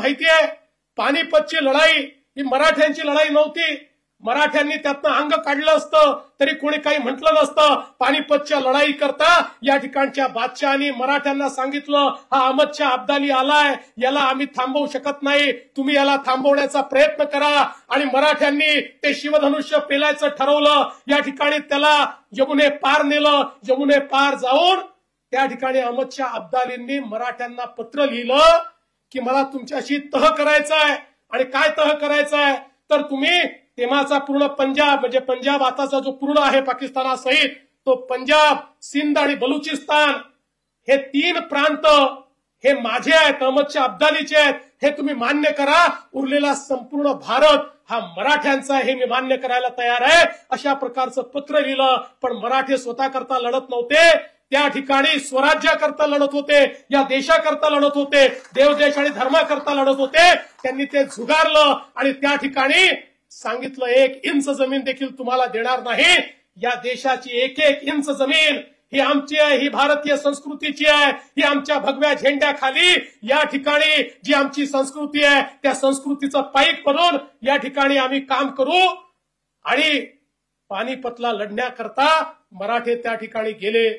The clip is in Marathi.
माहितीये पानिपतची लढाई ही मराठ्यांची लढाई नव्हती. मराठ्यांनी त्यातनं अंग काढलं असतं तरी कोणी काही म्हटलं नसतं. पानिपतच्या लढाई करता या ठिकाणच्या बादशहानी मराठ्यांना सांगितलं, हा अहमदशाह अब्दाली आलाय, याला आम्ही थांबवू शकत नाही, तुम्ही याला थांबवण्याचा प्रयत्न करा. आणि मराठ्यांनी ते शिवधनुष्य पेलायचं ठरवलं. या ठिकाणी त्याला यमुने पार नेलं. यमुने पार जाऊन त्या ठिकाणी अहमदशाह अब्दालींनी मराठ्यांना पत्र लिहिलं की मला तुमच्याशी तह करायचा आहे. आणि काय तह करायचा आहे तर तुम्ही तेव्हाचा पूर्ण पंजाब म्हणजे पंजाब आताचा जो पूर्ण आहे पाकिस्तानासहित तो पंजाब, सिंध आणि बलुचिस्तान हे 3 प्रांत हे माझे आहेत, अहमदशाह अब्दालीचे आहेत, हे तुम्ही मान्य करा. उरलेला संपूर्ण भारत हा मराठ्यांचा आहे, हे मी मान्य करायला तयार आहे. अशा प्रकारचं पत्र लिहिलं. पण मराठे स्वतः करता लढत नव्हते. त्या ठिकाणी स्वराज्याकरता लढत होते, या देशाकरता लढत होते, देवदेश आणि धर्माकरता लढत होते. त्यांनी ते झुगारलं आणि त्या ठिकाणी सांगितलं 1 इंच जमीन देखील तुम्हाला देणार नाही. या देशाची 1-1 इंच जमीन ही आमची आहे, ही भारतीय संस्कृतीची आहे, ही आमच्या भगव्या झेंड्याखाली या ठिकाणी जी आमची संस्कृती आहे त्या संस्कृतीचं पाईक बनून या ठिकाणी आम्ही काम करू. आणि पानिपतला लढण्याकरता मराठे त्या ठिकाणी गेले.